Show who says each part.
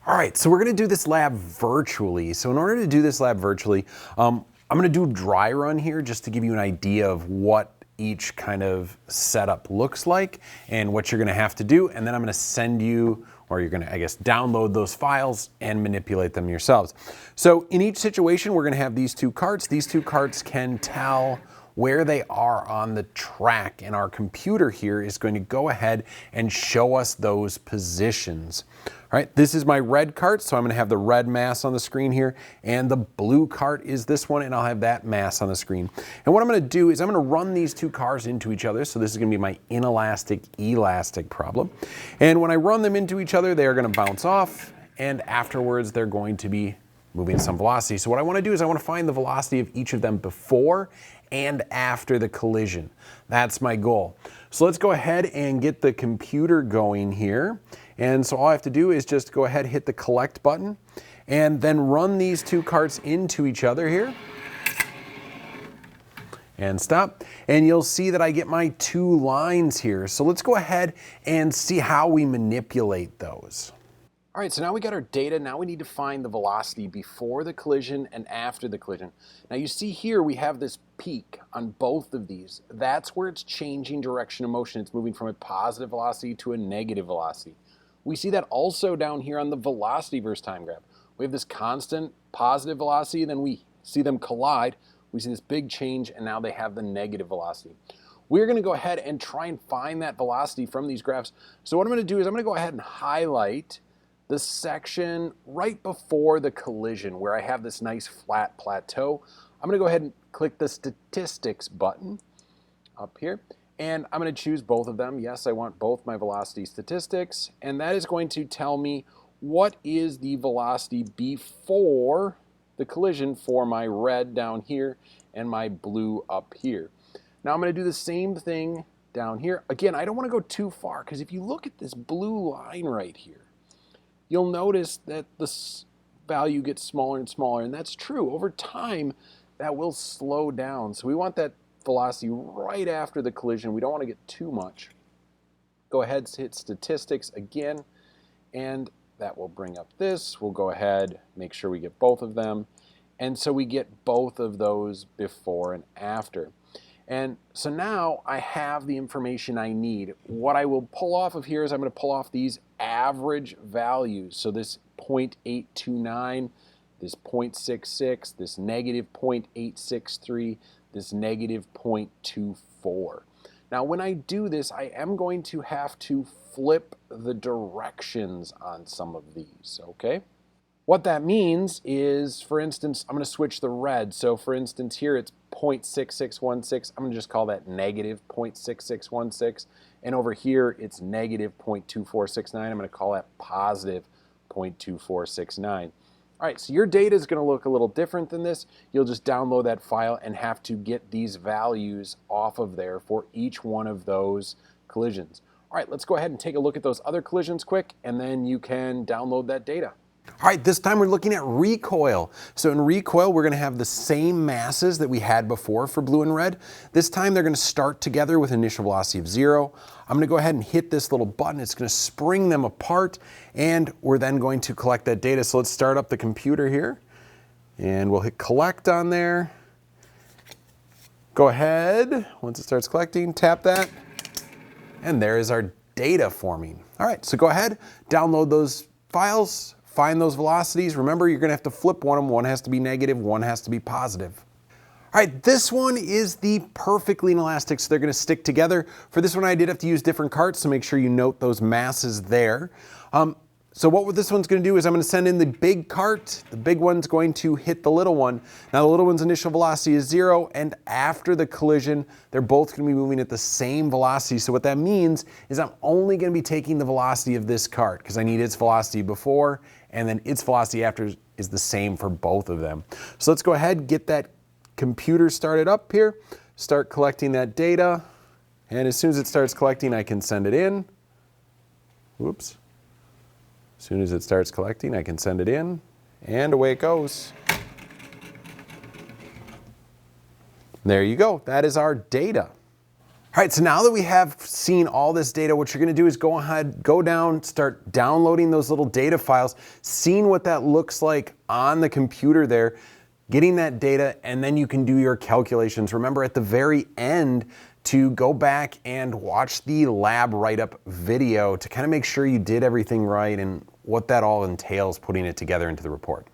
Speaker 1: All right, so we're gonna do this lab virtually. So in order to do this lab virtually, I'm gonna do a dry run here just to give you an idea of what each kind of setup looks like and what you're gonna have to do. And then I'm gonna send you, or you're gonna, I guess, download those files and manipulate them yourselves. So in each situation, we're gonna have these two carts. These two carts can tell where they are on the track, and our computer here is going to go ahead and show us those positions. All right, this is my red cart, so I'm gonna have the red mass on the screen here, and the blue cart is this one, and I'll have that mass on the screen. And what I'm gonna do is I'm gonna run these two cars into each other, so this is gonna be my inelastic, elastic problem. And when I run them into each other, they are gonna bounce off, and afterwards they're going to be moving some velocity. So what I wanna do is I wanna find the velocity of each of them before and after the collision. That's my goal. So let's go ahead and get the computer going here. And so all I have to do is just go ahead, hit the collect button, and then run these two carts into each other here. And stop. And you'll see that I get my two lines here. So let's go ahead and see how we manipulate those. All right, so now we got our data. Now we need to find the velocity before the collision and after the collision. Now you see here we have this peak on both of these. That's where it's changing direction of motion. It's moving from a positive velocity to a negative velocity. We see that also down here on the velocity versus time graph. We have this constant positive velocity, then we see them collide. We see this big change, and now they have the negative velocity. We're gonna go ahead and try and find that velocity from these graphs. So what I'm gonna do is I'm gonna go ahead and highlight the section right before the collision where I have this nice flat plateau. I'm gonna go ahead and click the statistics button up here, and I'm gonna choose both of them. Yes, I want both my velocity statistics, and that is going to tell me what is the velocity before the collision for my red down here and my blue up here. Now I'm gonna do the same thing down here. Again, I don't wanna go too far, because if you look at this blue line right here, you'll notice that this value gets smaller and smaller, and that's true. Over time, that will slow down. So we want that velocity right after the collision. We don't want to get too much. Go ahead, hit statistics again, and that will bring up this. We'll go ahead, make sure we get both of them. And so we get both of those before and after. And so now I have the information I need. What I will pull off of here is I'm going to pull off these average values. So this 0.829, this 0.66, this negative 0.863, this negative 0.24. Now when I do this, I am going to have to flip the directions on some of these, okay? What that means is, for instance, I'm going to switch the red. So for instance, here it's 0.6616. I'm going to just call that negative 0.6616. And over here, it's negative 0.2469. I'm going to call that positive 0.2469. All right, so your data is going to look a little different than this. You'll just download that file and have to get these values off of there for each one of those collisions. All right, let's go ahead and take a look at those other collisions quick, and then you can download that data. All right, this time we're looking at recoil. So in recoil, we're gonna have the same masses that we had before for blue and red. This time they're gonna start together with initial velocity of 0. I'm gonna go ahead and hit this little button. It's gonna spring them apart, and we're then going to collect that data. So let's start up the computer here, and we'll hit collect on there. Go ahead, once it starts collecting, tap that, and there is our data forming. All right, so go ahead, download those files, find those velocities. Remember, you're gonna have to flip one of them. One has to be negative, one has to be positive. All right, this one is the perfectly inelastic, so they're gonna stick together. For this one, I did have to use different carts, so make sure you note those masses there. So what this one's gonna do is I'm gonna send in the big cart. The big one's going to hit the little one. Now the little one's initial velocity is 0, and after the collision, they're both gonna be moving at the same velocity. So what that means is I'm only gonna be taking the velocity of this cart, because I need its velocity before, and then its velocity after is the same for both of them. So let's go ahead, get that computer started up here, start collecting that data, and as soon as it starts collecting, I can send it in. Whoops. As soon as it starts collecting, I can send it in, and away it goes. There you go. That is our data. All right, so now that we have seen all this data, what you're gonna do is go ahead, go down, start downloading those little data files, seeing what that looks like on the computer there, getting that data, and then you can do your calculations. Remember at the very end to go back and watch the lab write-up video to kind of make sure you did everything right and what that all entails putting it together into the report.